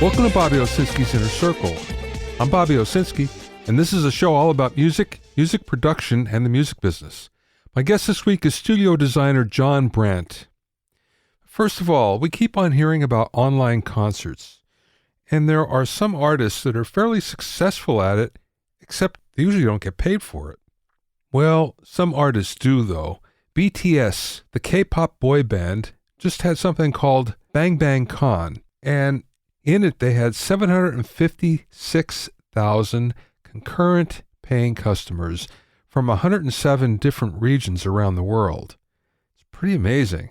Welcome to Bobby Owsinski's Inner Circle. I'm Bobby Owsinski, and this is a show all about music, music production, and the music business. My guest this week is studio designer John Brandt. First of all, we keep on hearing about online concerts, and there are some artists that are fairly successful at it, except they usually don't get paid for it. Well, some artists do, though. BTS, the K-pop boy band, just had something called Bang Bang Con, and in it they had 756,000 concurrent paying customers from 107 different regions around the world. It's pretty amazing.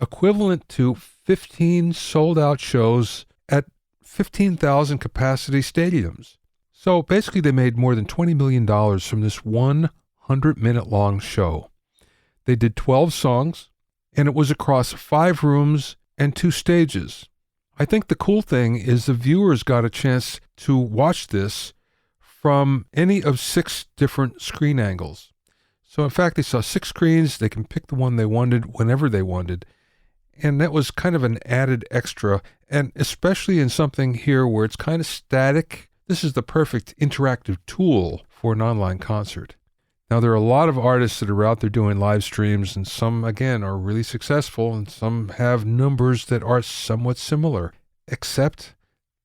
Equivalent to 15 sold-out shows at 15,000 capacity stadiums. So basically they made more than $20 million from this 100-minute long show. They did 12 songs, and it was across 5 rooms and 2 stages. I think the cool thing is the viewers got a chance to watch this from any of 6 different screen angles. So in fact, they saw 6 screens. They can pick the one they wanted whenever they wanted. And that was kind of an added extra, and especially in something here where it's kind of static, this is the perfect interactive tool for an online concert. Now, there are a lot of artists that are out there doing live streams, and some, again, are really successful, and some have numbers that are somewhat similar, except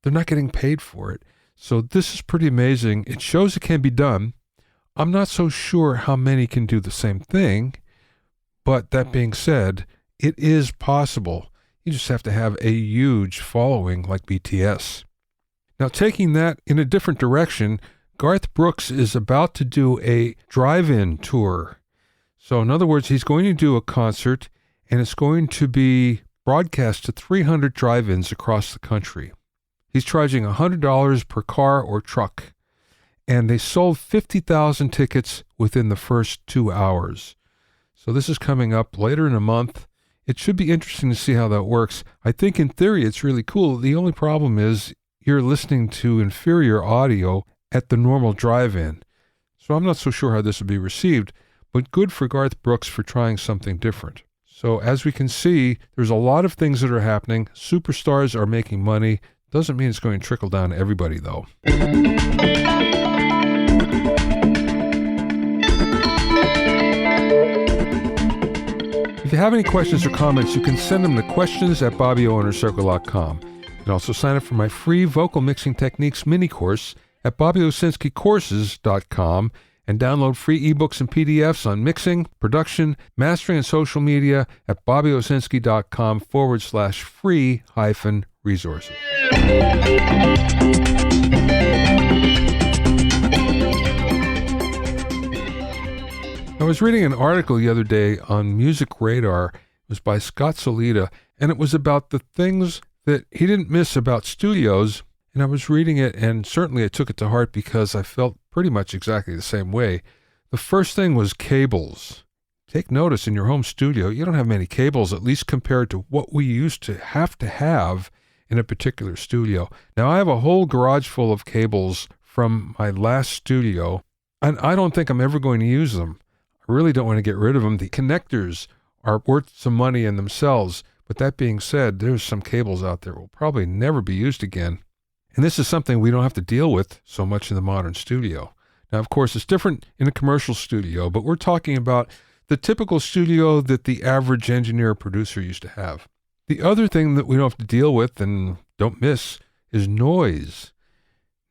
they're not getting paid for it. So this is pretty amazing. It shows it can be done. I'm not so sure how many can do the same thing, but that being said, it is possible. You just have to have a huge following like BTS. Now, taking that in a different direction, Garth Brooks is about to do a drive-in tour. So in other words, he's going to do a concert, and it's going to be broadcast to 300 drive-ins across the country. He's charging $100 per car or truck, and they sold 50,000 tickets within the first 2 hours. So this is coming up later in a month. It should be interesting to see how that works. I think in theory it's really cool. The only problem is you're listening to inferior audio at the normal drive-in. So I'm not so sure how this will be received, but good for Garth Brooks for trying something different. So as we can see, there's a lot of things that are happening. Superstars are making money. Doesn't mean it's going to trickle down to everybody, though. If you have any questions or comments, you can send them to questions@BobbyOInnerCircle.com. You can also sign up for my free vocal mixing techniques mini course at BobbyOwsinskiCourses.com and download free ebooks and PDFs on mixing, production, mastering, and social media at BobbyOwsinski.com/free-resources. I was reading an article the other day on Music Radar. It was by Scott Solita, and it was about the things that he didn't miss about studios. And I was reading it, and certainly I took it to heart because I felt pretty much exactly the same way. The first thing was cables. Take notice, in your home studio, you don't have many cables, at least compared to what we used to have in a particular studio. Now, I have a whole garage full of cables from my last studio, and I don't think I'm ever going to use them. I really don't want to get rid of them. The connectors are worth some money in themselves, but that being said, there's some cables out there that will probably never be used again. And this is something we don't have to deal with so much in the modern studio. Now, of course, it's different in a commercial studio, but we're talking about the typical studio that the average engineer or producer used to have. The other thing that we don't have to deal with and don't miss is noise.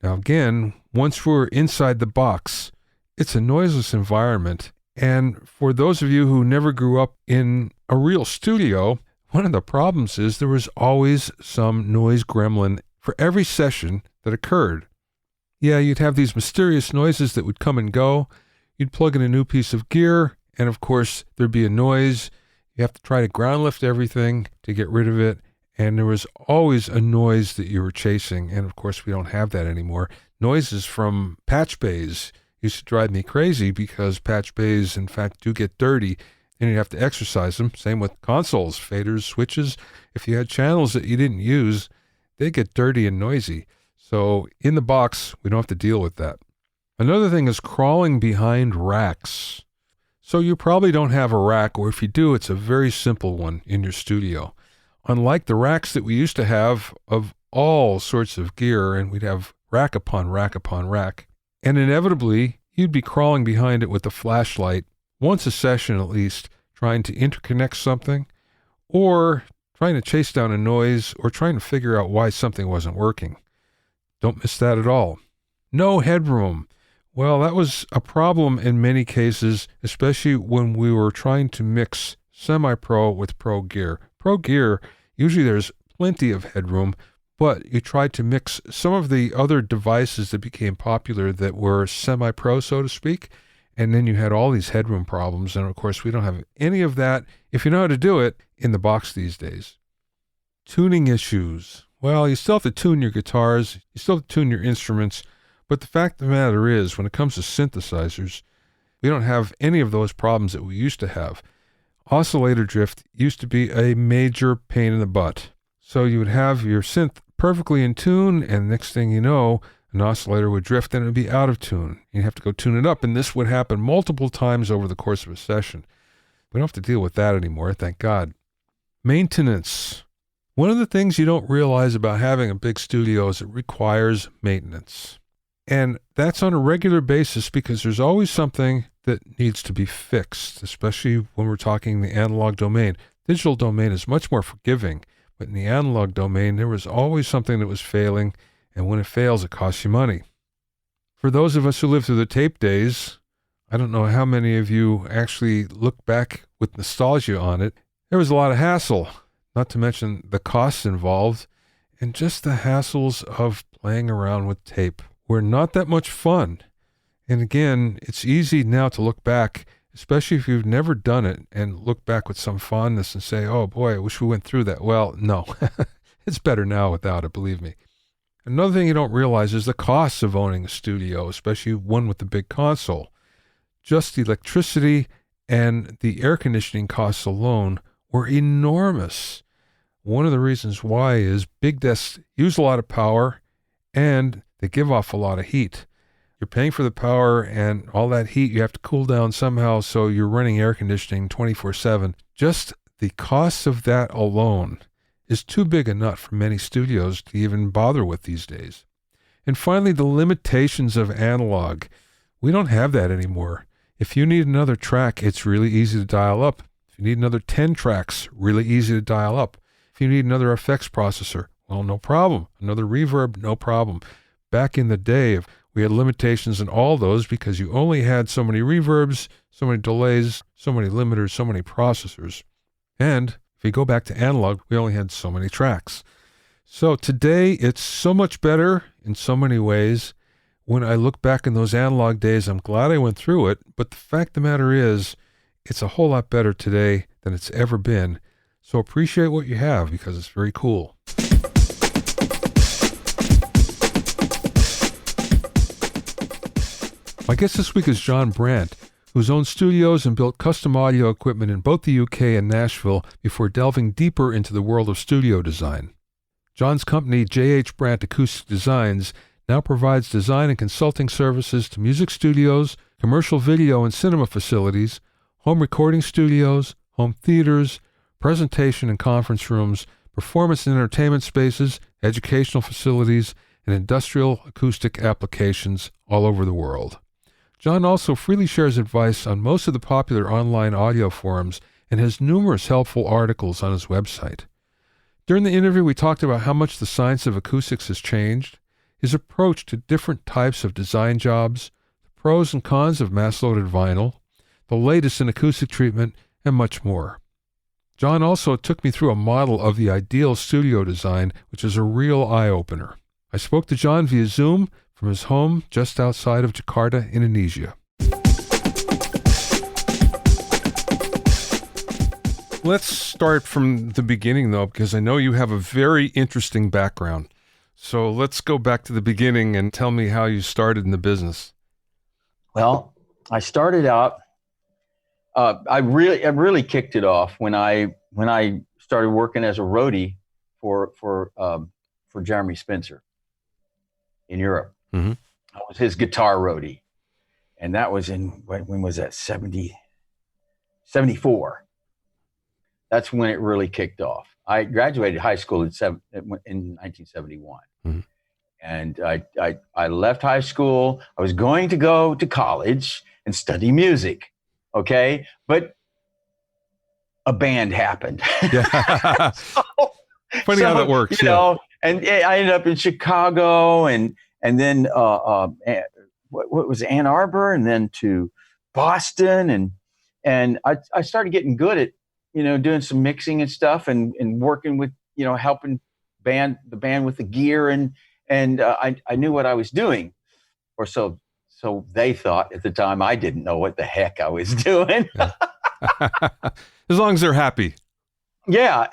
Now, again, once we're inside the box, it's a noiseless environment. And for those of you who never grew up in a real studio, one of the problems is there was always some noise gremlin for every session that occurred. Yeah, you'd have these mysterious noises that would come and go. You'd plug in a new piece of gear, and of course, there'd be a noise. You have to try to ground lift everything to get rid of it, and there was always a noise that you were chasing, and of course, we don't have that anymore. Noises from patch bays used to drive me crazy because patch bays, in fact, do get dirty, and you have to exercise them. Same with consoles, faders, switches. If you had channels that you didn't use, they get dirty and noisy. So in the box, we don't have to deal with that. Another thing is crawling behind racks. So you probably don't have a rack, or if you do, it's a very simple one in your studio. Unlike the racks that we used to have of all sorts of gear, and we'd have rack upon rack upon rack. And inevitably, you'd be crawling behind it with a flashlight, once a session at least, trying to interconnect something, or trying to chase down a noise, or trying to figure out why something wasn't working. Don't miss that at all. No headroom. Well, that was a problem in many cases, especially when we were trying to mix semi-pro with pro gear. Pro gear, usually there's plenty of headroom, but you tried to mix some of the other devices that became popular that were semi-pro, so to speak, and then you had all these headroom problems. And of course, we don't have any of that, if you know how to do it, in the box these days. Tuning issues. Well, you still have to tune your guitars, you still have to tune your instruments, but the fact of the matter is, when it comes to synthesizers, we don't have any of those problems that we used to have. Oscillator drift used to be a major pain in the butt. So you would have your synth perfectly in tune, and next thing you know, an oscillator would drift and it would be out of tune. You'd have to go tune it up, and this would happen multiple times over the course of a session. We don't have to deal with that anymore, thank God. Maintenance. One of the things you don't realize about having a big studio is it requires maintenance. And that's on a regular basis because there's always something that needs to be fixed, especially when we're talking the analog domain. Digital domain is much more forgiving, but in the analog domain, there was always something that was failing, and when it fails, it costs you money. For those of us who lived through the tape days, I don't know how many of you actually look back with nostalgia on it. There was a lot of hassle, not to mention the costs involved, and just the hassles of playing around with tape were not that much fun. And again, it's easy now to look back, especially if you've never done it, and look back with some fondness and say, oh boy, I wish we went through that. Well, no, it's better now without it, believe me. Another thing you don't realize is the costs of owning a studio, especially one with the big console. Just the electricity and the air conditioning costs alone were enormous. One of the reasons why is big desks use a lot of power and they give off a lot of heat. You're paying for the power and all that heat you have to cool down somehow, so you're running air conditioning 24/7. Just the cost of that alone is too big a nut for many studios to even bother with these days. And finally, the limitations of analog. We don't have that anymore. If you need another track, it's really easy to dial up. If you need another 10 tracks, really easy to dial up. If you need another effects processor, well, no problem. Another reverb, no problem. Back in the day, we had limitations in all those because you only had so many reverbs, so many delays, so many limiters, so many processors. And if you go back to analog, we only had so many tracks. So today, it's so much better in so many ways. When I look back in those analog days, I'm glad I went through it. But the fact of the matter is, it's a whole lot better today than it's ever been. So appreciate what you have because it's very cool. My guest this week is John Brandt, who's owned studios and built custom audio equipment in both the UK and Nashville before delving deeper into the world of studio design. John's company, JHBrandt Acoustic Designs, now provides design and consulting services to music studios, commercial video and cinema facilities, home recording studios, home theaters, presentation and conference rooms, performance and entertainment spaces, educational facilities, and industrial acoustic applications all over the world. John also freely shares advice on most of the popular online audio forums and has numerous helpful articles on his website. During the interview, we talked about how much the science of acoustics has changed, his approach to different types of design jobs, the pros and cons of mass-loaded vinyl, the latest in acoustic treatment, and much more. John also took me through a model of the ideal studio design, which is a real eye-opener. I spoke to John via Zoom from his home just outside of Jakarta, Indonesia. Let's start from the beginning, though, because I know you have a very interesting background. So let's go back to the beginning and tell me how you started in the business. Well, I started out. I really kicked it off when I started working as a roadie for Jeremy Spencer in Europe. Mm-hmm. I was his guitar roadie, and that was when was that? 74. That's when it really kicked off. I graduated high school in 1971. Mhm. And I left high school. I was going to go to college and study music. Okay. But a band happened. Yeah. so, Funny how that works. Yeah. And I ended up in Chicago and then what was Ann Arbor, and then to Boston, and I started getting good at doing some mixing and stuff, and working with helping the band with the gear, and I knew what I was doing, or so they thought at the time. I didn't know what the heck I was doing. Yeah. As long as they're happy. Yeah,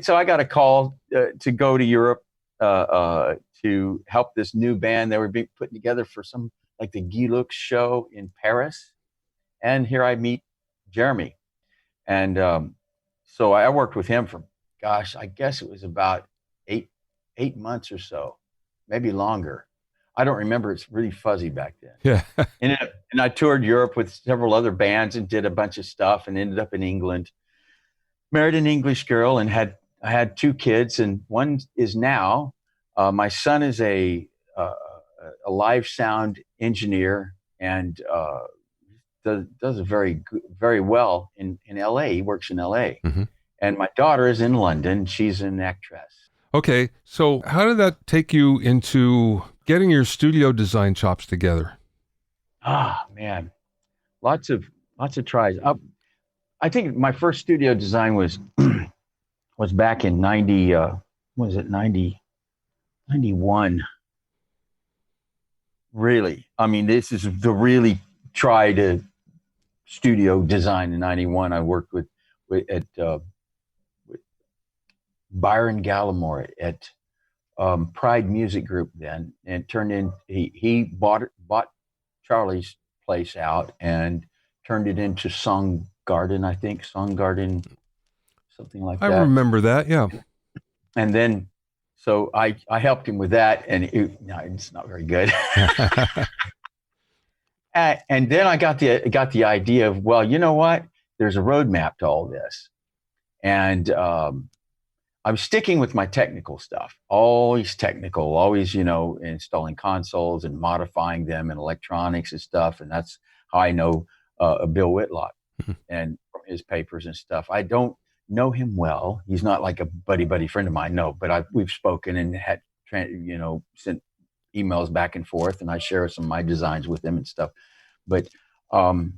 so I got a call to go to Europe to help this new band they were being put together for some like the Guy Lux show in Paris, and here I meet Jeremy, and so I worked with him for, gosh, I guess it was about eight months or so, maybe longer. I don't remember. It's really fuzzy back then. Yeah. And I toured Europe with several other bands and did a bunch of stuff, and ended up in England. Married an English girl, and I had two kids, and one is now my son is a live sound engineer, and does very well in LA. He works in LA. Mm-hmm. And my daughter is in London. She's an actress. Okay, so how did that take you into getting your studio design chops together? Ah, man, lots of tries. I think my first studio design was back in 91. Really, I mean, this is the really try to studio design in 91. I worked with Byron Gallimore at Pride Music Group then, and turned in. He bought Charlie's place out and turned it into Song Garden, I think. Song Garden, something like that. I remember that, yeah. And then, so I helped him with that, and it's not very good. And then I got the idea of, well, you know what? There's a roadmap to all this, and I'm sticking with my technical stuff. Always technical, always installing consoles and modifying them and electronics and stuff. And that's how I know Bill Whitlock and from his papers and stuff. I don't know him well. He's not like a buddy friend of mine. No, but we've spoken and had sent emails back and forth, and I share some of my designs with him and stuff. But and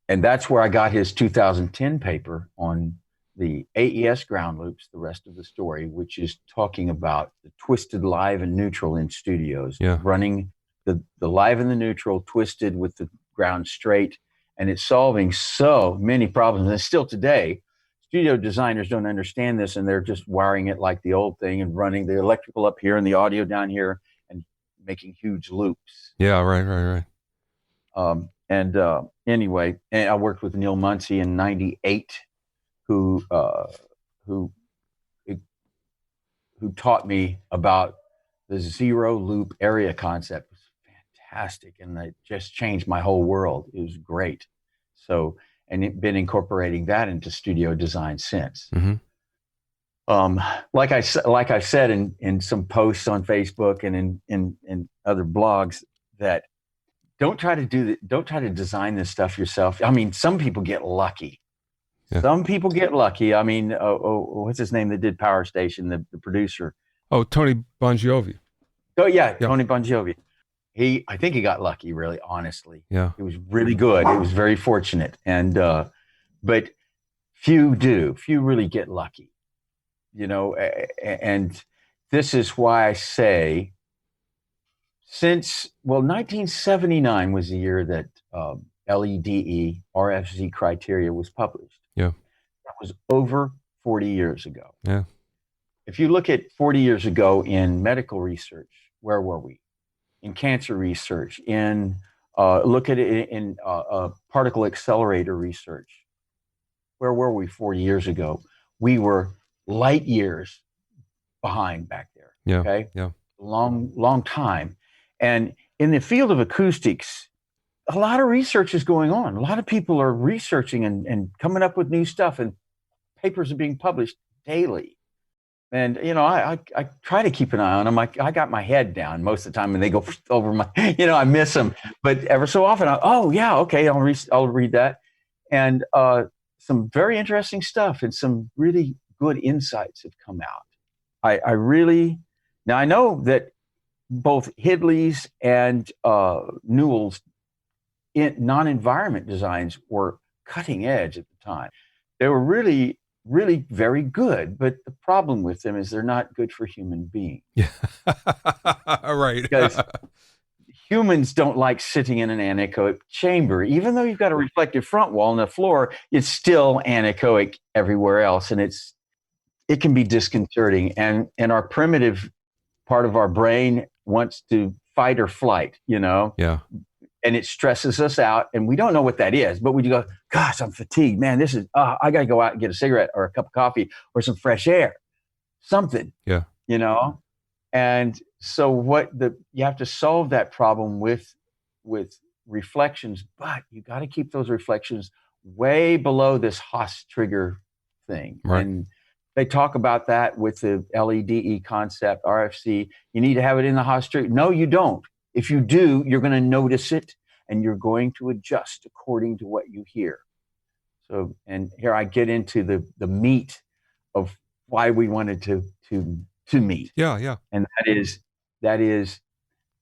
that's where I got his 2010 paper on the AES ground loops, the rest of the story, which is talking about the twisted live and neutral in studios, running the live and the neutral twisted with the ground straight. And it's solving so many problems. And still today, studio designers don't understand this, and they're just wiring it like the old thing and running the electrical up here and the audio down here and making huge loops. Yeah, right. Anyway, and I worked with Neil Muncy in '98, who taught me about the zero loop area concept. It was fantastic, and it just changed my whole world. It was great. So, and been incorporating that into studio design since. Mm-hmm. Like I said in some posts on Facebook and in other blogs, that don't try to design this stuff yourself. I mean, some people get lucky. Yeah. Some people get lucky. I mean, what's his name that did Power Station, the producer? Oh, Tony Bongiovi. Oh, yeah, Tony Bongiovi. I think he got lucky, really, honestly. Yeah. It was really good. It was very fortunate. And, but few really get lucky, and this is why I say, 1979 was the year that LEDE RFZ criteria was published. Yeah. That was over 40 years ago. Yeah. If you look at 40 years ago in medical research, where were we? In cancer research, look at it in particle accelerator research. Where were we 40 years ago? We were light years behind back there. Yeah. Okay. Yeah. Long time. And in the field of acoustics, a lot of research is going on. A lot of people are researching and coming up with new stuff and papers are being published daily. And, I try to keep an eye on them. I got my head down most of the time and they go over my, I miss them. But ever so often, okay, I'll read that. And some very interesting stuff and some really good insights have come out. Now I know that both Hidley's and Newell's non-environment designs were cutting edge at the time. They were really, really very good, but the problem with them is they're not good for human beings. Yeah. Right. Because humans don't like sitting in an anechoic chamber. Even though you've got a reflective front wall and the floor, it's still anechoic everywhere else, and it can be disconcerting. And our primitive part of our brain wants to fight or flight, Yeah. And it stresses us out, and we don't know what that is. But when you go, gosh, I'm fatigued, man, I got to go out and get a cigarette or a cup of coffee or some fresh air, something. Yeah. And so you have to solve that problem with reflections, but you got to keep those reflections way below this Haas trigger thing. Right. And they talk about that with the LEDE concept, RFC. You need to have it in the Haas trigger. No, you don't. If you do, you're going to notice it and you're going to adjust according to what you hear. So, and here I get into the meat of why we wanted to meet. Yeah, yeah. And that is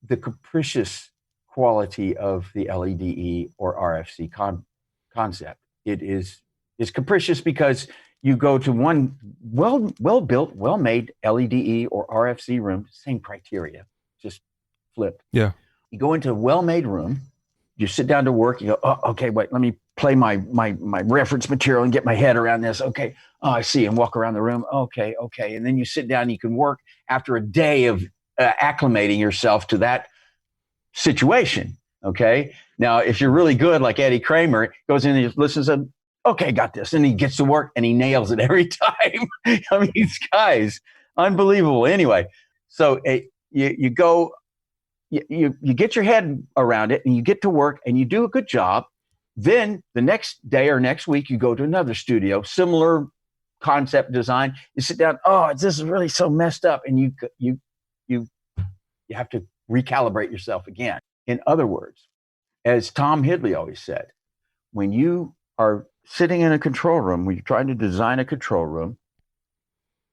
the capricious quality of the LEDE or RFC concept. It's capricious because you go to one well-built, well-made LEDE or RFC room, same criteria, just flip. Yeah. You go into a well-made room, you sit down to work, you go, oh, okay, wait, let me play my reference material and get my head around this. Okay, oh, I see, and walk around the room. Okay. And then you sit down and you can work after a day of acclimating yourself to that situation. Okay. Now, if you're really good, like Eddie Kramer, goes in and he listens to, okay, got this. And he gets to work and he nails it every time. I mean, these guys, unbelievable. Anyway, so you go, you get your head around it and you get to work and you do a good job. Then the next day or next week, you go to another studio, similar concept design. You sit down, oh, this is really so messed up. And you have to recalibrate yourself again. In other words, as Tom Hidley always said, when you are sitting in a control room, when you're trying to design a control room,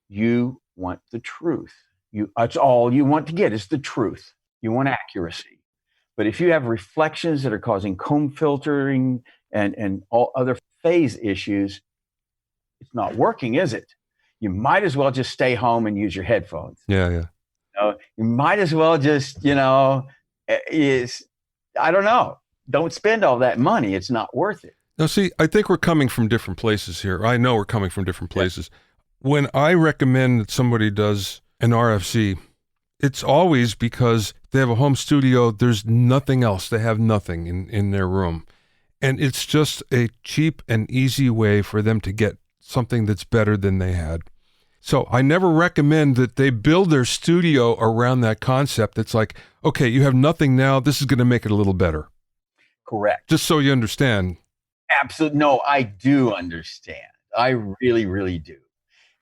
you want the truth. That's all you want to get is the truth. You want accuracy. But if you have reflections that are causing comb filtering and all other phase issues, it's not working, is it? You might as well just stay home and use your headphones. Yeah. You might as well just, I don't know. Don't spend all that money. It's not worth it. Now, see, I think we're coming from different places here. I know we're coming from different places. Yeah. When I recommend that somebody does an RFC, it's always because they have a home studio. There's nothing else. They have nothing in their room. And it's just a cheap and easy way for them to get something that's better than they had. So I never recommend that they build their studio around that concept. It's like, okay, you have nothing now. This is going to make it a little better. Correct. Just so you understand. Absolutely. No, I do understand. I really, really do.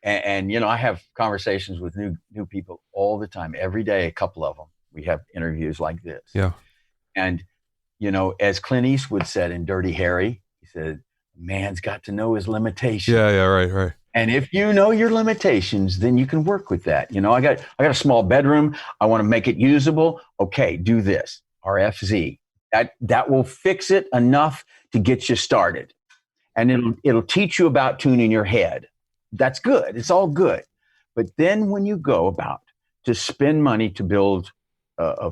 And I have conversations with new people all the time, every day, a couple of them. We have interviews like this. Yeah. And, as Clint Eastwood said in Dirty Harry, he said, man's got to know his limitations. Yeah, right. And if you know your limitations, then you can work with that. I got a small bedroom. I want to make it usable. Okay, do this. RFZ. That will fix it enough to get you started. And it'll teach you about tuning your head. That's good. It's all good. But then when you go about to spend money to build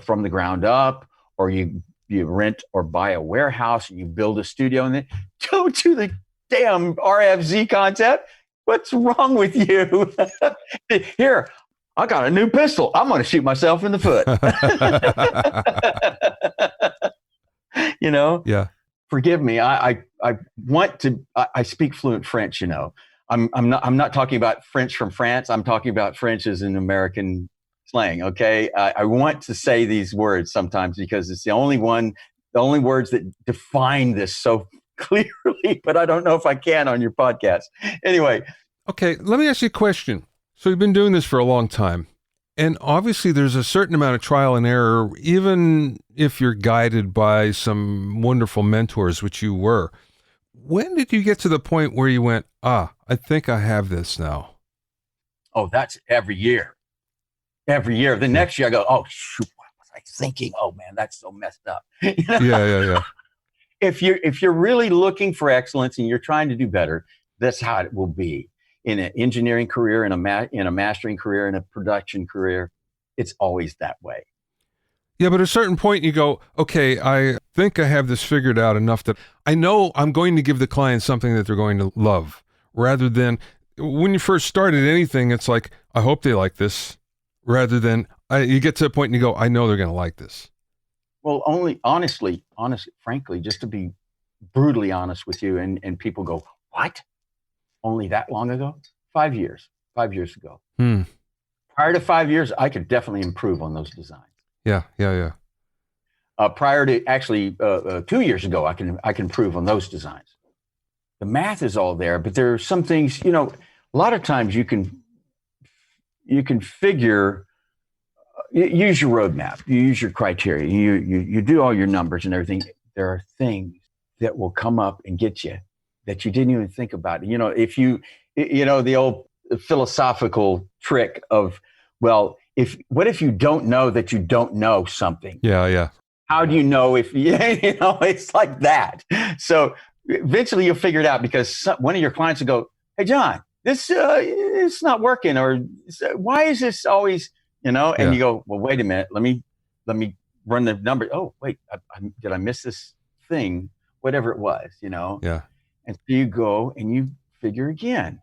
from the ground up, or you rent or buy a warehouse and you build a studio and then go to the damn RFZ concept, what's wrong with you? Here, I got a new pistol. I'm going to shoot myself in the foot. Yeah. Forgive me. I want to. I speak fluent French. I'm not talking about French from France. I'm talking about French as an American slang. Okay. I want to say these words sometimes because it's the only words that define this so clearly. But I don't know if I can on your podcast. Anyway, Okay, let me ask you a question. So you've been doing this for a long time, and obviously there's a certain amount of trial and error, even if you're guided by some wonderful mentors, which you were. When did you get to the point where you went, I think I have this now? Oh, that's every year. Every year. The next year I go, oh, shoot, what was I thinking? Oh, man, that's so messed up. Yeah. If you're really looking for excellence and you're trying to do better, that's how it will be. In an engineering career, in a mastering career, in a production career, it's always that way. Yeah, but at a certain point you go, okay, I think I have this figured out enough that I know I'm going to give the client something that they're going to love, rather than when you first started anything, it's like, I hope they like this, rather than you get to a point and you go, I know they're going to like this. Well, frankly, just to be brutally honest with you, and people go, what? Only that long ago? 5 years. 5 years ago. Prior to 5 years, I could definitely improve on those designs. Yeah. Prior to actually 2 years ago, I can improve on those designs. The math is all there, but there are some things, a lot of times you can figure, use your roadmap, you use your criteria, you do all your numbers and everything. There are things that will come up and get you that you didn't even think about. If the old philosophical trick of, well, what if you don't know that you don't know something? Yeah. How do you know if, it's like that. So eventually you'll figure it out, because one of your clients will go, hey, John, this it's not working, or why is this always, and you go, well, wait a minute, let me run the number. Oh, wait, did I miss this thing? Whatever it was, Yeah. And so you go and you figure again.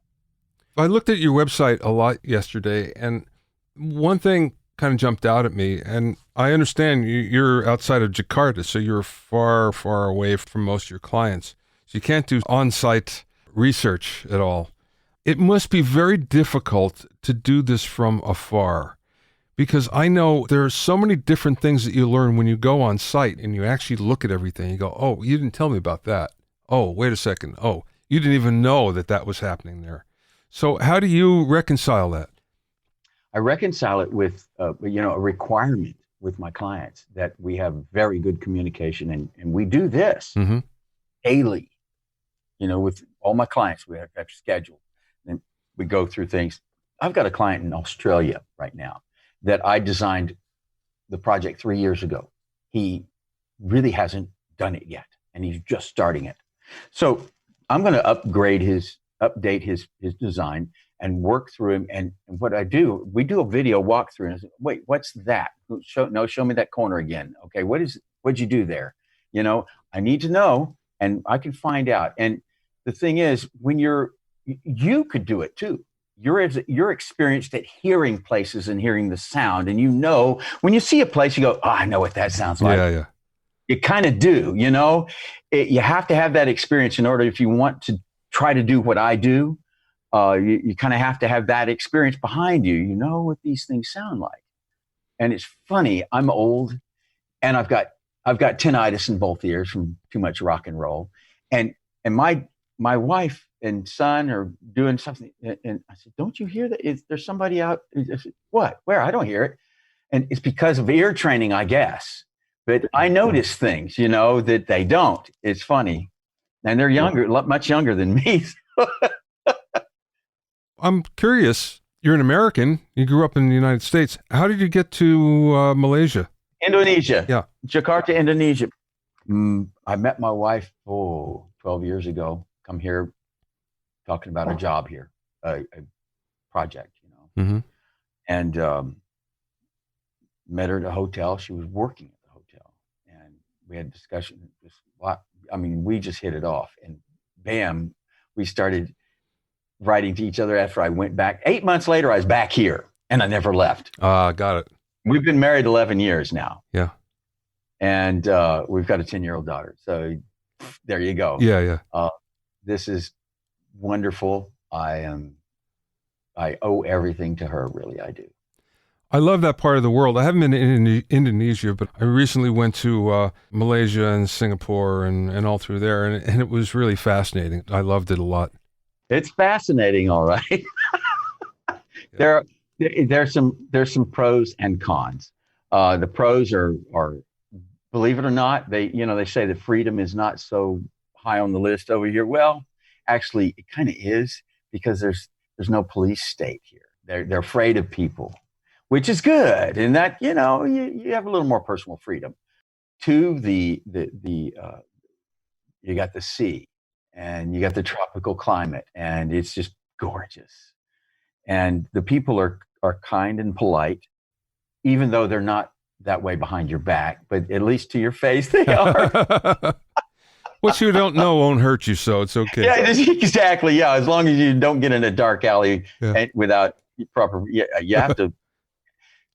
I looked at your website a lot yesterday, and one thing kind of jumped out at me, and I understand you're outside of Jakarta, so you're far, far away from most of your clients. So you can't do on-site research at all. It must be very difficult to do this from afar, because I know there are so many different things that you learn when you go on site and you actually look at everything. You go, oh, you didn't tell me about that. Oh, wait a second. Oh, you didn't even know that was happening there. So how do you reconcile that? I reconcile it with, a requirement with my clients that we have very good communication, and we do this daily. With all my clients, we have scheduled, and we go through things. I've got a client in Australia right now that I designed the project 3 years ago. He really hasn't done it yet, and he's just starting it. So I'm going to update his design and work through him. And what I do, we do a video walkthrough, and I say, wait, what's that? Show me that corner again. Okay, what'd you do there? I need to know, and I can find out. And the thing is, when you could do it too. You're experienced at hearing places and hearing the sound, and when you see a place, you go, oh, I know what that sounds like. Yeah. You kind of do, you have to have that experience in order, if you want to try to do what I do. You kind of have to have that experience behind you. You know what these things sound like. And it's funny, I'm old, and I've got tinnitus in both ears from too much rock and roll. And my wife and son are doing something, and I said, don't you hear that? There's somebody out? I said, what? Where? I don't hear it. And it's because of ear training, I guess. But I notice things, that they don't. It's funny. And they're younger, much younger than me. I'm curious. You're an American. You grew up in the United States. How did you get to Malaysia? Indonesia. Yeah. Jakarta, Indonesia. I met my wife 12 years ago. Come here, talking about a job here, a project, and met her at a hotel. She was working at the hotel, and we had a discussion. We just hit it off, and bam, we started writing to each other after I went back. 8 months later, I was back here, and I never left. Got it. We've been married 11 years now. Yeah. And we've got a 10-year-old daughter. So there you go. Yeah. This is wonderful. I owe everything to her, really, I do. I love that part of the world. I haven't been in Indonesia, but I recently went to Malaysia and Singapore and all through there, and it was really fascinating. I loved it a lot. It's fascinating, all right. There, there's some pros and cons. The pros are, believe it or not, they say that freedom is not so high on the list over here. Well, actually, it kind of is, because there's no police state here. They're afraid of people, which is good, and that you have a little more personal freedom. Two, you got the sea, and you got the tropical climate, and it's just gorgeous. And the people are kind and polite, even though they're not that way behind your back, but at least to your face they are. What you don't know won't hurt you, so it's okay. Yeah, exactly. Yeah, as long as you don't get in a dark alley without proper. Yeah, you have to.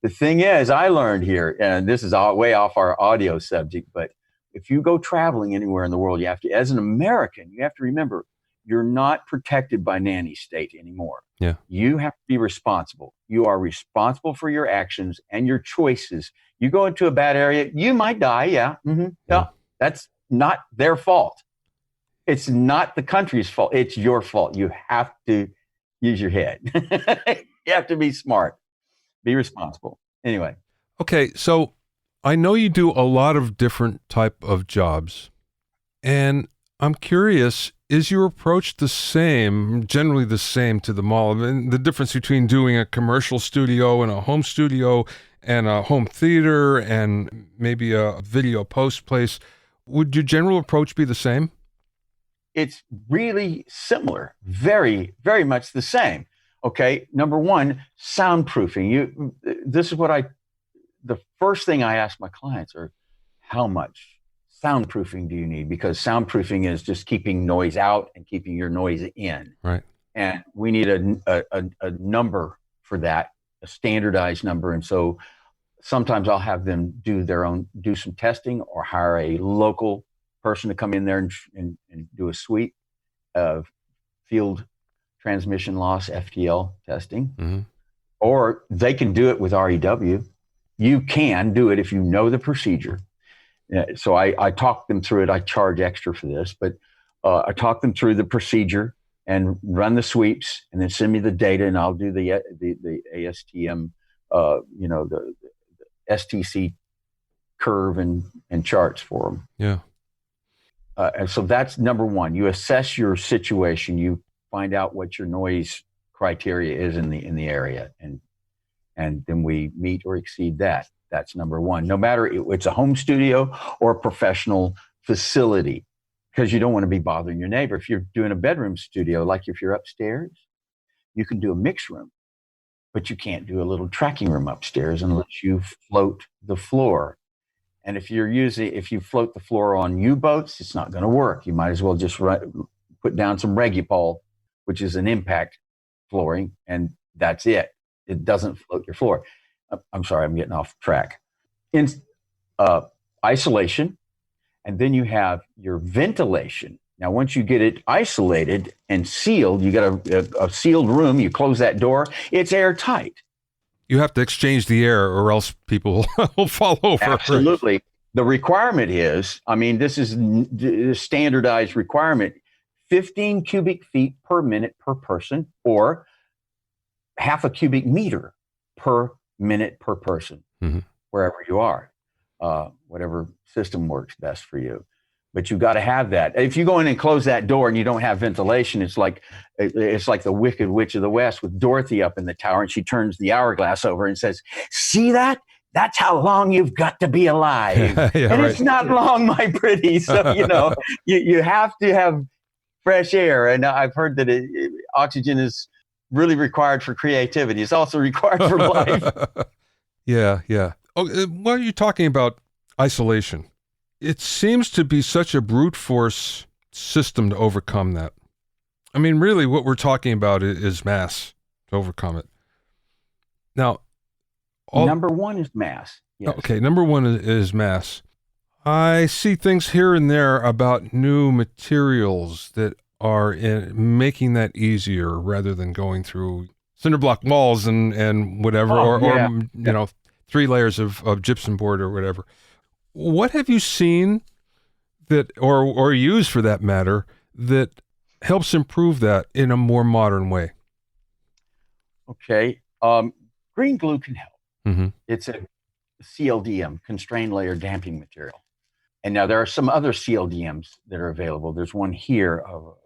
The thing is, I learned here, and this is way off our audio subject, but if you go traveling anywhere in the world, you have to, as an American, you have to remember you're not protected by nanny state anymore. Yeah. You have to be responsible. You are responsible for your actions and your choices. You go into a bad area, you might die. Yeah. Mm-hmm. Yeah. That's not their fault. It's not the country's fault. It's your fault. You have to use your head. You have to be smart, be responsible. Anyway. Okay. So I know you do a lot of different type of jobs, and I'm curious, is your approach generally the same to them all? I mean, the difference between doing a commercial studio and a home studio and a home theater and maybe a video post place, would your general approach be the same? It's really similar, very, very much the same. Okay, number one, soundproofing. The first thing I ask my clients are, how much soundproofing do you need? Because soundproofing is just keeping noise out and keeping your noise in. Right. And we need a number for that, a standardized number. And so sometimes I'll have them do some testing, or hire a local person to come in there and do a suite of field transmission loss, FTL testing. Mm-hmm. Or they can do it with REW. You can do it if you know the procedure. So I talk them through it. I charge extra for this, but I talk them through the procedure and run the sweeps, and then send me the data, and I'll do the ASTM, the STC curve and charts for them. Yeah. And so that's number one. You assess your situation. You find out what your noise criteria is in the area, and then we meet or exceed that. That's number one. No matter it's a home studio or a professional facility, because you don't want to be bothering your neighbor. If you're doing a bedroom studio, like if you're upstairs, you can do a mix room, but you can't do a little tracking room upstairs unless you float the floor. And if you float the floor on U-boats, it's not going to work. You might as well just put down some Regupol, which is an impact flooring, and that's it. It doesn't float your floor. I'm sorry, I'm getting off track. In isolation, and then you have your ventilation. Now, once you get it isolated and sealed, you got a sealed room, you close that door, it's airtight. You have to exchange the air, or else people will fall over. Absolutely. The requirement is, this is the standardized requirement, 15 cubic feet per minute per person, or half a cubic meter per minute per person, mm-hmm. wherever you are, whatever system works best for you. But you've got to have that. If you go in and close that door and you don't have ventilation, it's like the Wicked Witch of the West with Dorothy up in the tower, and she turns the hourglass over and says, "See that? That's how long you've got to be alive." Yeah, and right. It's not long, my pretty. So, you have to have fresh air. And I've heard that oxygen is really required for creativity. It's also required for life. Yeah. Oh, why are you talking about isolation? It seems to be such a brute force system to overcome that. Really, what we're talking about is mass to overcome it. Now, number one is mass. Yes. Okay, number one is mass. I see things here and there about new materials that are making that easier, rather than going through cinder block walls and whatever, or 3 layers of gypsum board or whatever. What have you seen that, or used for that matter, that helps improve that in a more modern way? Okay. Green glue can help. Mm-hmm. It's a CLDM, constrained layer damping material. And now there are some other CLDMs that are available. There's one here, what's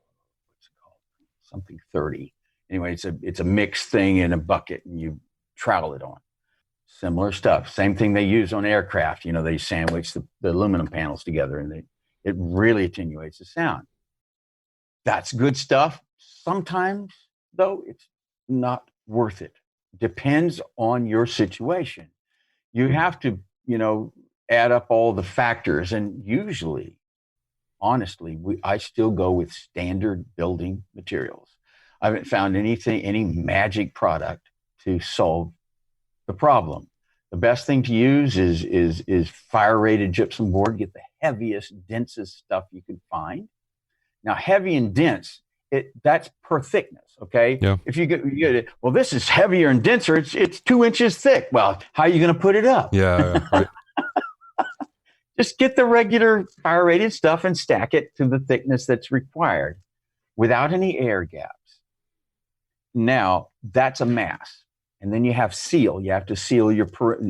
it called? Something 30. Anyway, it's a mixed thing in a bucket, and you trowel it on. Similar stuff. Same thing they use on aircraft. You know, they sandwich the aluminum panels together, and it really attenuates the sound. That's good stuff. Sometimes, though, it's not worth it. Depends on your situation. You have to, add up all the factors. And usually, honestly, I still go with standard building materials. I haven't found any magic product to solve the problem. The best thing to use is fire rated gypsum board. Get the heaviest, densest stuff you can find. Now, heavy and dense, that's per thickness. Okay. Yeah. If you get it, well, this is heavier and denser. It's 2 inches thick. Well, how are you going to put it up? Yeah. Right. Just get the regular fire rated stuff and stack it to the thickness that's required without any air gaps. Now, that's a mass. And then you have seal. You have to seal your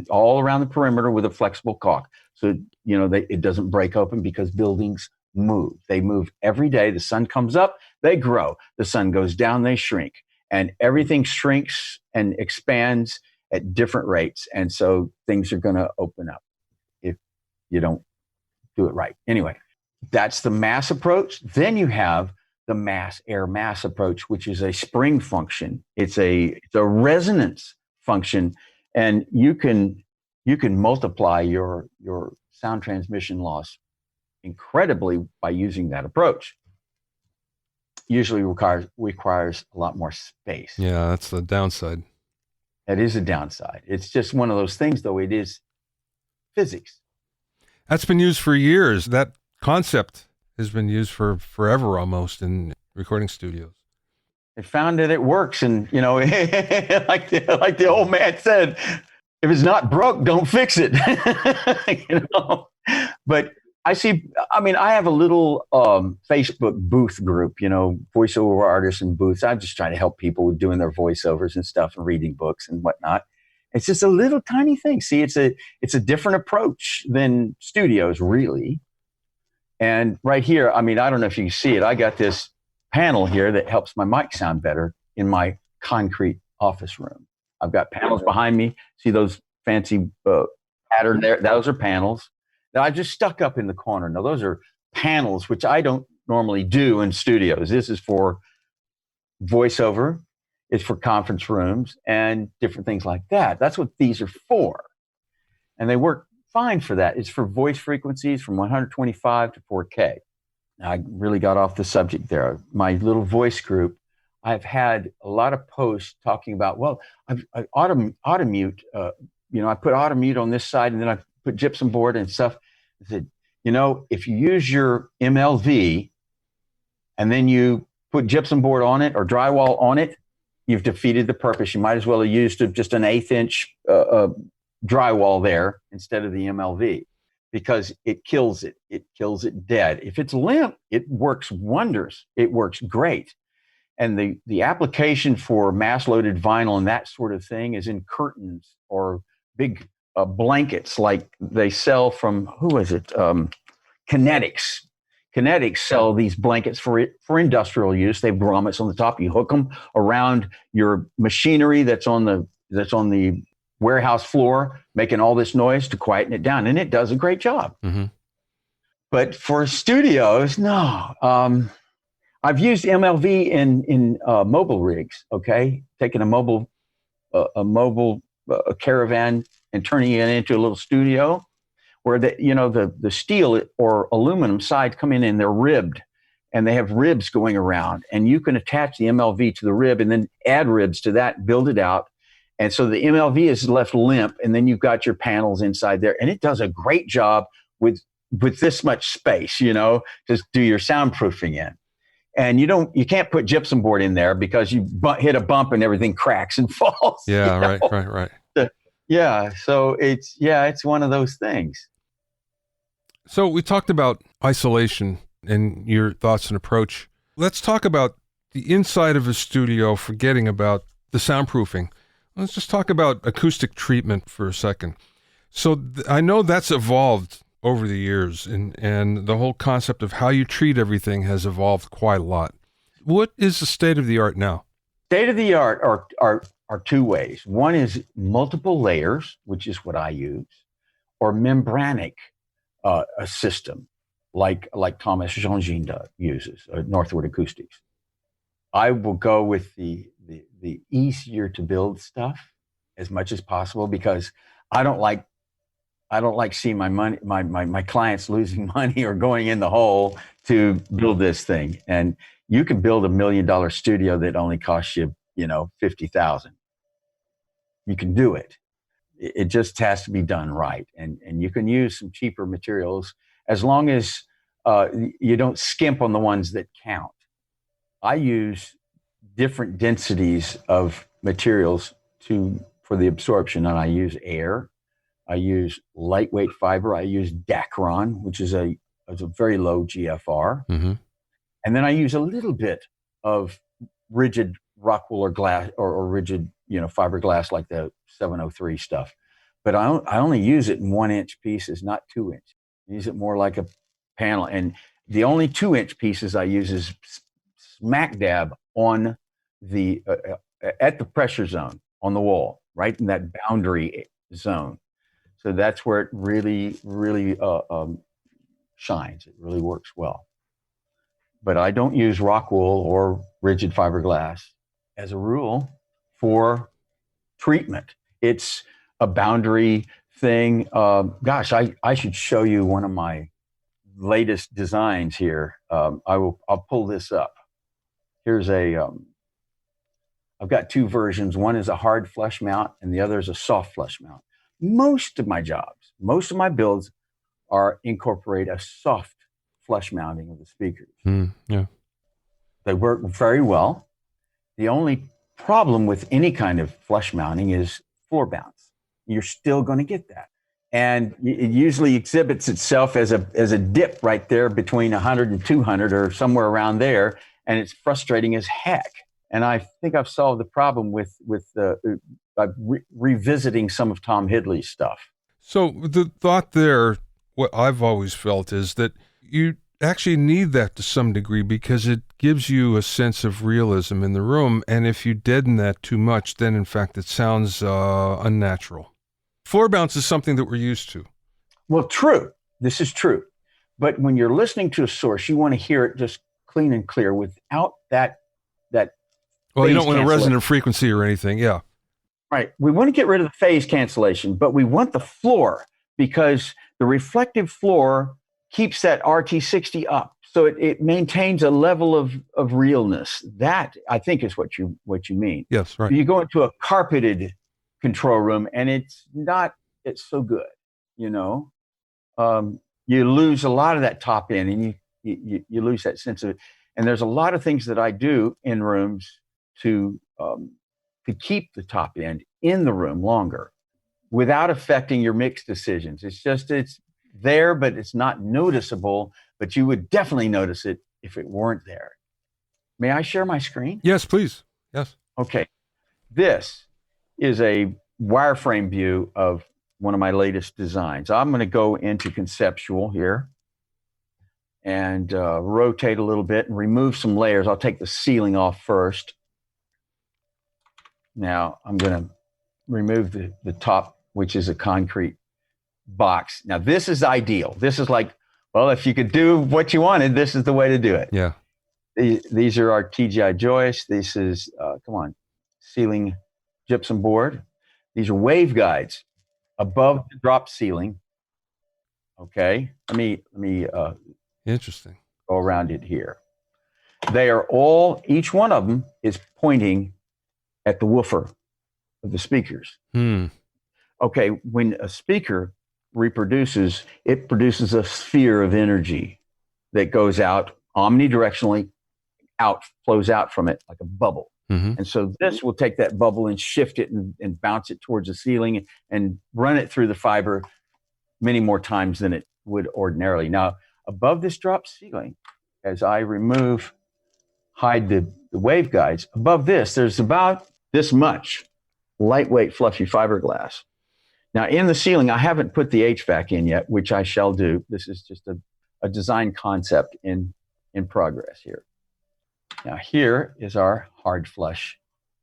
all around the perimeter with a flexible caulk. So, it doesn't break open, because buildings move. They move every day. The sun comes up, they grow. The sun goes down, they shrink. And everything shrinks and expands at different rates. And so things are going to open up if you don't do it right. Anyway, that's the mass approach. Then you have the air mass approach, which is a spring function. It's a resonance function, and you can multiply your sound transmission loss incredibly by using that approach. Usually requires a lot more space. Yeah, that's the downside. That is a downside. It's just one of those things, though. It is physics. That's been used for years. That concept has been used for forever almost in recording studios. They found that it works, and like the old man said, if it's not broke, don't fix it. But I have a little Facebook booth group, voiceover artists and booths. I'm just trying to help people with doing their voiceovers and stuff and reading books and whatnot. It's just a little tiny thing. See, it's a different approach than studios, really. And right here, I don't know if you can see it. I got this panel here that helps my mic sound better in my concrete office room. I've got panels behind me. See those fancy pattern there? Those are panels that I just stuck up in the corner. Now, those are panels, which I don't normally do in studios. This is for voiceover. It's for conference rooms and different things like that. That's what these are for. And they work fine for that. It's for voice frequencies from 125 to 4K. Now, I really got off the subject there. My little voice group, I've had a lot of posts talking about, well, I automute, I put automute on this side, and then I put gypsum board and stuff. I said, if you use your MLV and then you put gypsum board on it or drywall on it, you've defeated the purpose. You might as well have used just an 1/8 inch drywall there instead of the MLV, because it kills it. It kills it dead. If it's limp, it works wonders. It works great. And the application for mass-loaded vinyl and that sort of thing is in curtains or big blankets like they sell from, who is it? Kinetics. Kinetics sell these blankets for industrial use. They have grommets on the top. You hook them around your machinery that's on the warehouse floor, making all this noise to quieten it down, and it does a great job. Mm-hmm. But for studios, no. I've used MLV in mobile rigs. Okay, taking a mobile caravan and turning it into a little studio, where the steel or aluminum sides come in and they're ribbed, and they have ribs going around, and you can attach the MLV to the rib and then add ribs to that, build it out. And so the MLV is left limp, and then you've got your panels inside there, and it does a great job with this much space, just do your soundproofing in. And you can't put gypsum board in there because you hit a bump and everything cracks and falls. Yeah, right. Yeah, so it's one of those things. So we talked about isolation and your thoughts and approach Let's talk about the inside of a studio, forgetting about the soundproofing. Let's just talk about acoustic treatment for a second. So I know that's evolved over the years, and the whole concept of how you treat everything has evolved quite a lot. What is the state of the art now? State of the art are two ways. One is multiple layers, which is what I use, or membranic a system like Thomas Johnâ uses, Northwood Acoustics. I will go with the easier to build stuff as much as possible because I don't like seeing my clients losing money or going in the hole to build this thing. And you can build $1 million studio that only costs you, $50,000. You can do it. It just has to be done right. And you can use some cheaper materials as long as you don't skimp on the ones that count. I use different densities of materials for the absorption, and I use air. I use lightweight fiber. I use Dacron, which is a very low GFR. Mm-hmm. And then I use a little bit of rigid rock wool or glass or rigid, fiberglass like the 703 stuff. But I only use it in 1-inch pieces, not 2-inch. I use it more like a panel. And the only 2-inch pieces I use is smack dab on at the pressure zone on the wall, right in that boundary zone. So that's where it really, really shines. It really works well. But I don't use rock wool or rigid fiberglass as a rule for treatment. It's a boundary thing. Gosh, I should show you one of my latest designs here. I'll pull this up. Here's I've got two versions. One is a hard flush mount and the other is a soft flush mount. Most of my builds incorporate a soft flush mounting of the speakers. Yeah. They work very well. The only problem with any kind of flush mounting is floor bounce. You're still going to get that. And it usually exhibits itself as a dip right there between 100 and 200 or somewhere around there. And it's frustrating as heck. And I think I've solved the problem by revisiting some of Tom Hidley's stuff. So the thought there, what I've always felt is that you actually need that to some degree because it gives you a sense of realism in the room. And if you deaden that too much, then in fact it sounds unnatural. Floor bounce is something that we're used to. Well, true. This is true. But when you're listening to a source, you want to hear it just clean and clear without that. Well, you don't want a resonant frequency or anything. Yeah. Right. We want to get rid of the phase cancellation, but we want the floor because the reflective floor keeps that RT60 up. So it maintains a level of realness. That, I think, is what you mean. Yes, right. You go into a carpeted control room and it's so good, you lose a lot of that top end and you lose that sense of it. And there's a lot of things that I do in rooms to keep the top end in the room longer without affecting your mix decisions. It's there, but it's not noticeable, but you would definitely notice it if it weren't there. May I share my screen? Yes, please. Yes. Okay. This is a wireframe view of one of my latest designs. I'm going to go into conceptual here and rotate a little bit and remove some layers. I'll take the ceiling off first. Now I'm going to remove the top, which is a concrete box. Now this is ideal. This is like, well, if you could do what you wanted, this is the way to do it. Yeah. These are our TGI joists. This is, ceiling gypsum board. These are wave guides above the drop ceiling. Okay. Let me Interesting. go around it here. They are each one of them is pointing at the woofer of the speakers. Okay. When a speaker reproduces, it produces a sphere of energy that goes out omnidirectionally, flows out from it like a bubble. Mm-hmm. And so this will take that bubble and shift it and bounce it towards the ceiling and run it through the fiber many more times than it would ordinarily. Now, above this drop ceiling, as I remove hide the waveguides. Above this, there's about this much lightweight, fluffy fiberglass. Now, in the ceiling, I haven't put the HVAC in yet, which I shall do. This is just a design concept in progress here. Now, here is our hard flush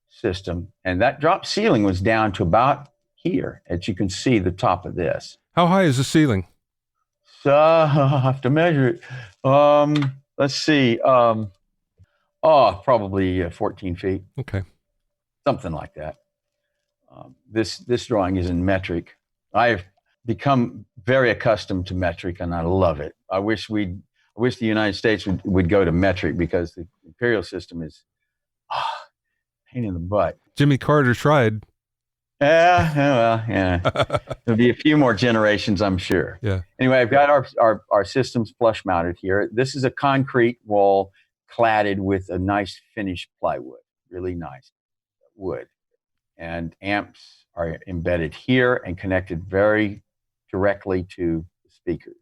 system. And that drop ceiling was down to about here, as you can see the top of this. How high is the ceiling? So I have to measure it. Let's see. Probably 14 feet. Okay. Something like that. This drawing is in metric. I've become very accustomed to metric, and I love it. I wish the United States would go to metric, because the imperial system is pain in the butt. Jimmy Carter tried. Yeah. There'll be a few more generations, I'm sure. Yeah. Anyway, I've got our systems flush mounted here. This is a concrete wall cladded with a nice finished plywood, really nice wood. And amps are embedded here and connected very directly to the speakers.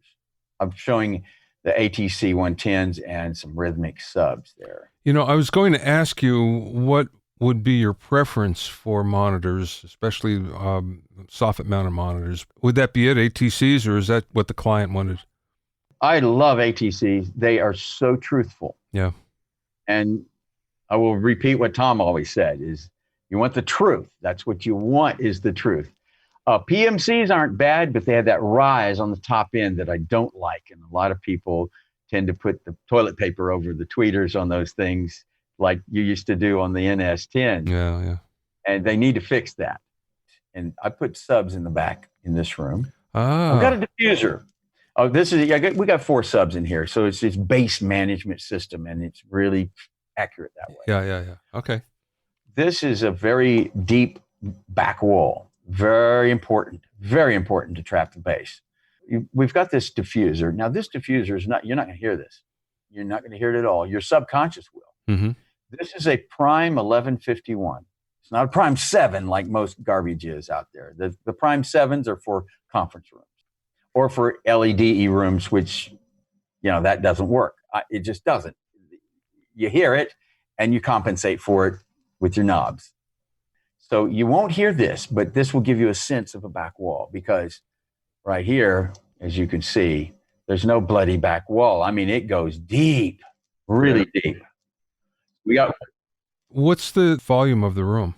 I'm showing the ATC 110s and some rhythmic subs there. You know, I was going to ask you what would be your preference for monitors, especially soffit-mounted monitors. Would that be it, ATCs, or is that what the client wanted? I love ATCs. They are so truthful. Yeah. And I will repeat what Tom always said, is you want the truth. That's what you want, is the truth. PMCs aren't bad, but they have that rise on the top end that I don't like. And a lot of people tend to put the toilet paper over the tweeters on those things, like you used to do on the NS10. Yeah. And they need to fix that. And I put subs in the back in this room. Ah. I've got a diffuser. We got 4 subs in here. So it's this bass management system, and it's really accurate that way. Yeah. Okay. This is a very deep back wall. Very important to trap the bass. We've got this diffuser. Now, this diffuser you're not going to hear this. You're not going to hear it at all. Your subconscious will. Mm-hmm. This is a Prime 1151. It's not a Prime 7 like most garbage is out there. The Prime 7s are for conference rooms or for LEDE rooms, which, that doesn't work. It just doesn't. You hear it and you compensate for it with your knobs. So you won't hear this, but this will give you a sense of a back wall, because right here, as you can see, there's no bloody back wall. I mean, it goes deep, really deep. What's the volume of the room?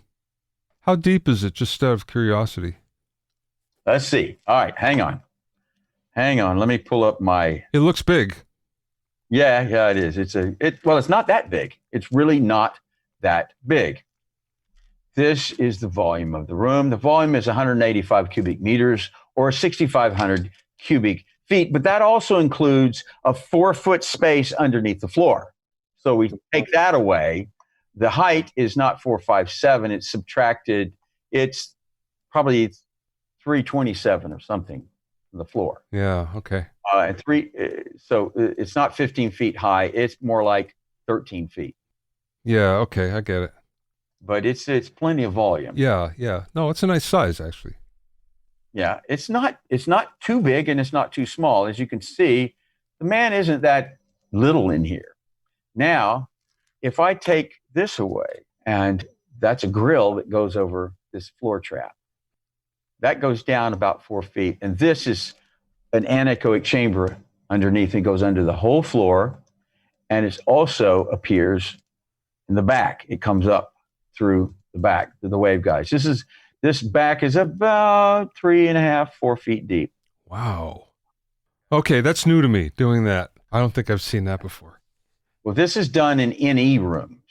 How deep is it, just out of curiosity? Let's see. All right, hang on. Let me pull up my... It looks big. Yeah, it is. It's not that big. It's really not that big. This is the volume of the room. The volume is 185 cubic meters, or 6,500 cubic feet, but that also includes a 4-foot space underneath the floor. So we take that away. The height is not 457. It's subtracted. It's probably 327 or something from the floor. Yeah. Okay. So it's not 15 feet high. It's more like 13 feet. Yeah. Okay. I get it. But it's plenty of volume. Yeah. No, it's a nice size, actually. Yeah. It's not too big and it's not too small. As you can see, the man isn't that little in here. Now, if I take this away, and that's a grill that goes over this floor trap, that goes down about 4 feet. And this is an anechoic chamber underneath. It goes under the whole floor. And it also appears in the back. It comes up through the back to the waveguides. This back is about 3.5, 4 feet deep. Wow. Okay, that's new to me, doing that. I don't think I've seen that before. Well, this is done in NE rooms.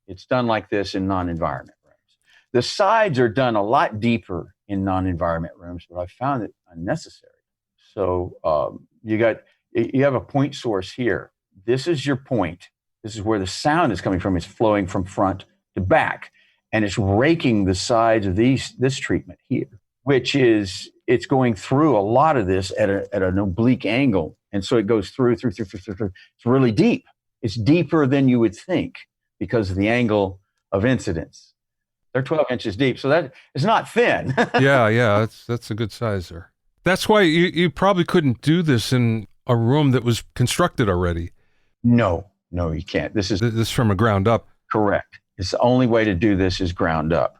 It's done like this in non-environment rooms. The sides are done a lot deeper in non-environment rooms, but I found it unnecessary. So you have a point source here. This is your point. This is where the sound is coming from. It's flowing from front to back, and it's raking the sides of this treatment here, which is, it's going through a lot of this at an oblique angle. And so it goes through. It's really deep. It's deeper than you would think because of the angle of incidence. They're 12 inches deep, so that it's not thin. Yeah, that's a good size there. That's why you probably couldn't do this in a room that was constructed already. No, No, you can't. This is from a ground up. correct. It's the only way to do this is ground up.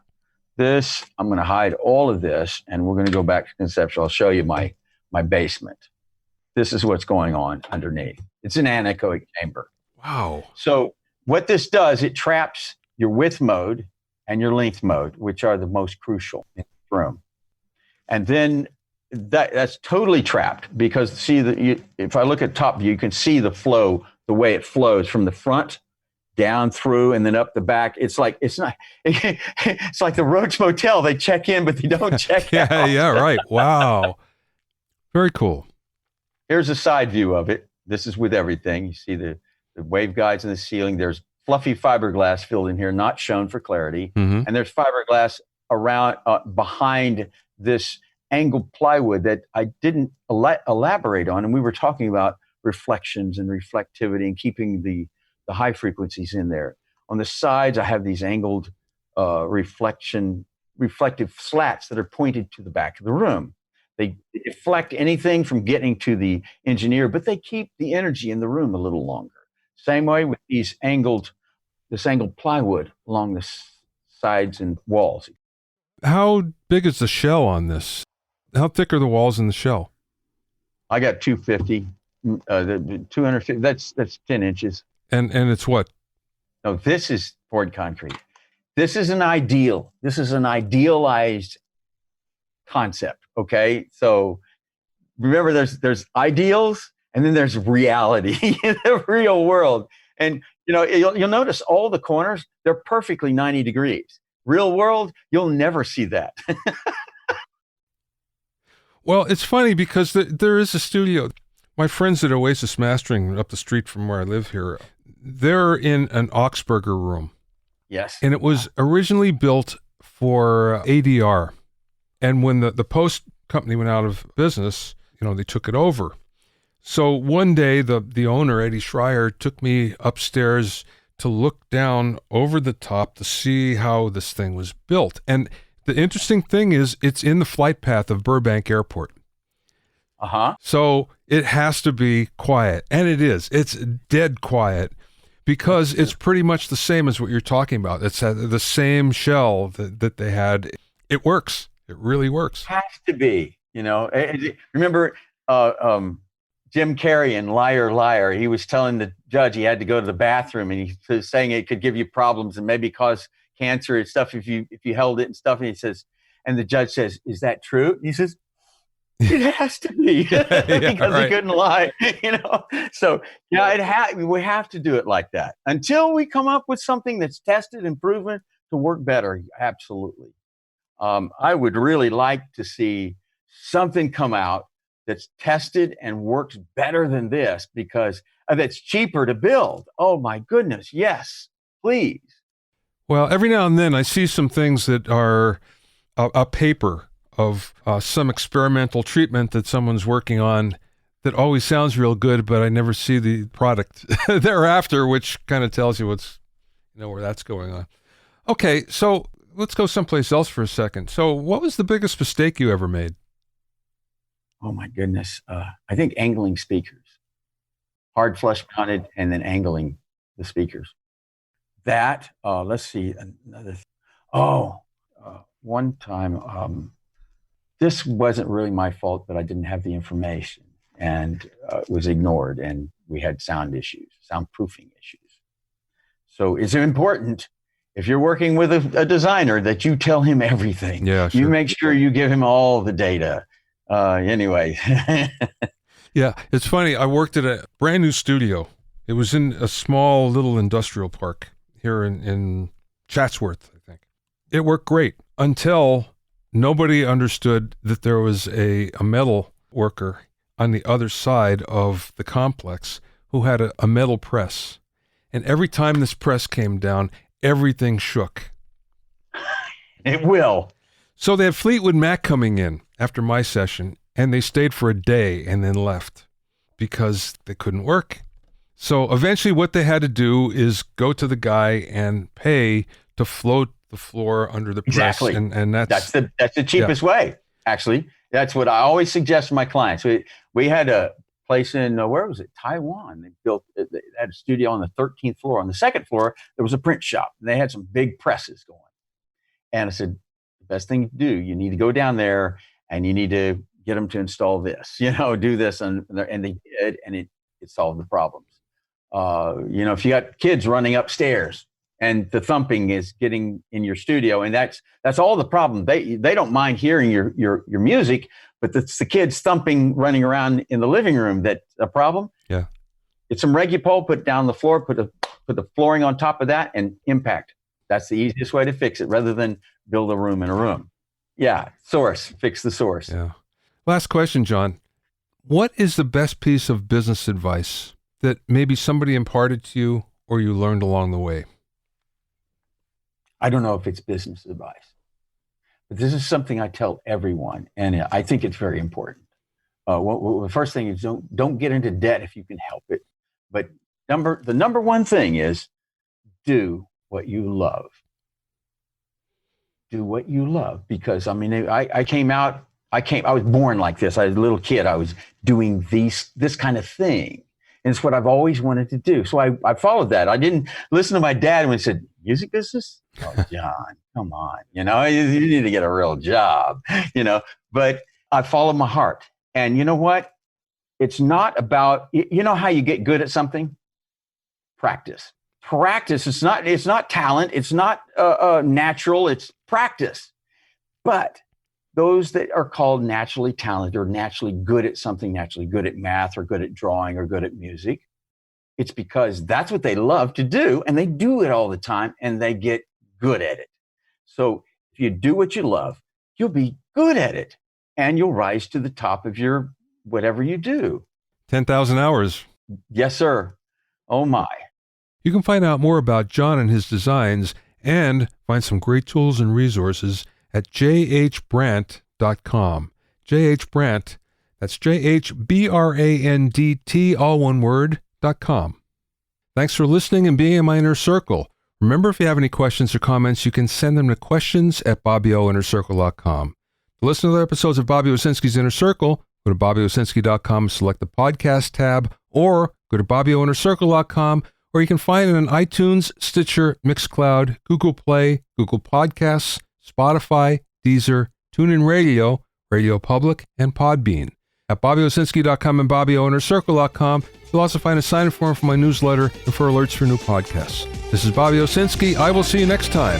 This, I'm going to hide all of this, and we're going to go back to conceptual. I'll show you my basement. This is what's going on underneath. It's an anechoic chamber. Wow. So what this does, it traps your width mode and your length mode, which are the most crucial in the room. And then that's totally trapped because if I look at top view, you can see the flow, the way it flows from the front down through and then up the back. It's like the Roach Motel. They check in, but they don't check out. Yeah, right. Wow. Very cool. Here's a side view of it. This is with everything. You see the waveguides in the ceiling. There's fluffy fiberglass filled in here, not shown for clarity. Mm-hmm. And there's fiberglass around behind this angled plywood that I didn't elaborate on. And we were talking about reflections and reflectivity and keeping the high frequencies in there. On the sides, I have these angled reflective slats that are pointed to the back of the room. They deflect anything from getting to the engineer, but they keep the energy in the room a little longer. Same way with this angled plywood along the sides and walls. How big is the shell on this? How thick are the walls in the shell? I got 250, 250. That's 10 inches. And it's what? No, this is poured concrete. This is an idealized concept. Okay, so remember, there's ideals and then there's reality in the real world. And you'll notice all the corners, they're perfectly 90 degrees. Real world, you'll never see that. Well, it's funny because there is a studio. My friends at Oasis Mastering up the street from where I live here, they're in an Augsburger room. Yes. And it was originally built for ADR. And when the Post company went out of business, they took it over. So one day, the owner, Eddie Schreier, took me upstairs to look down over the top to see how this thing was built. And the interesting thing is it's in the flight path of Burbank Airport. Uh-huh. So it has to be quiet. And it is. It's dead quiet because it's pretty much the same as what you're talking about. It's the same shell that they had. It works. It really works. Has to be, Remember Jim Carrey in Liar, Liar? He was telling the judge he had to go to the bathroom, and he was saying it could give you problems and maybe cause cancer and stuff if you held it and stuff. And he says, and the judge says, "Is that true?" And he says, "It has to be," because right. He couldn't lie, So we have to do it like that until we come up with something that's tested and proven to work better. Absolutely. I would really like to see something come out that's tested and works better than this because that's cheaper to build. Oh my goodness. Yes, please. Well, every now and then I see some things that are a paper of some experimental treatment that someone's working on that always sounds real good, but I never see the product thereafter, which kind of tells you where that's going on. Okay, so let's go someplace else for a second. So what was the biggest mistake you ever made? Oh my goodness. I think angling speakers. Hard flush mounted and then angling the speakers. That, let's see, one time, this wasn't really my fault, but I didn't have the information and it was ignored and we had soundproofing issues. So it's important if you're working with a designer that you tell him everything. Yeah, sure. You make sure you give him all the data. Anyway. Yeah, it's funny. I worked at a brand new studio. It was in a small little industrial park here in Chatsworth, I think. It worked great until nobody understood that there was a metal worker on the other side of the complex who had a metal press. And every time this press came down, everything shook. It will. So they had Fleetwood Mac coming in after my session, and they stayed for a day and then left because they couldn't work. So eventually what they had to do is go to the guy and pay to float the floor under the press. Exactly. And that's the cheapest way, actually. That's what I always suggest to my clients. We had a place in, where was it? Taiwan. They had a studio on the 13th floor. On the second floor, there was a print shop, and they had some big presses going. And I said, the best thing to do, you need to go down there and you need to get them to install this, do this. And they did, and it solved the problems. If you got kids running upstairs and the thumping is getting in your studio, and that's all the problem. They don't mind hearing your music, but it's the kids thumping running around in the living room that's a problem. Yeah. Get some Regupol, put it down on the floor, put the flooring on top of that, and impact. That's the easiest way to fix it, rather than build a room in a room. Yeah, fix the source. Yeah. Last question, John. What is the best piece of business advice that maybe somebody imparted to you or you learned along the way? I don't know if it's business advice, but this is something I tell everyone, and I think it's very important. The first thing is don't get into debt if you can help it. But the number one thing is do what you love. Do what you love, because I was born like this. I was a little kid. I was doing this kind of thing. And it's what I've always wanted to do. So I followed that. I didn't listen to my dad when he said, music business? Oh, John, come on. You need to get a real job, but I followed my heart. And you know what? It's not about, how you get good at something? Practice. It's not talent. It's not natural. It's practice. But those that are called naturally talented or naturally good at something, naturally good at math or good at drawing or good at music, it's because that's what they love to do, and they do it all the time, and they get good at it. So if you do what you love, you'll be good at it, and you'll rise to the top of your whatever you do. 10,000 hours. Yes, sir. Oh, my. You can find out more about John and his designs and find some great tools and resources at JHBrandt.com. JHBrandt, that's JHBrandt, all one word, .com. Thanks for listening and being in my inner circle. Remember, if you have any questions or comments, you can send them to questions@BobbyOInnerCircle.com. To listen to other episodes of Bobby Owsinski's Inner Circle, go to BobbyOwsinski.com, select the podcast tab, or go to BobbyOInnerCircle.com, or you can find it on iTunes, Stitcher, Mixcloud, Google Play, Google Podcasts, Spotify, Deezer, TuneIn Radio, Radio Public, and Podbean. At BobbyOwsinski.com and BobbyOInnerCircle.com, you'll also find a sign-in form for my newsletter and for alerts for new podcasts. This is Bobby Owsinski. I will see you next time.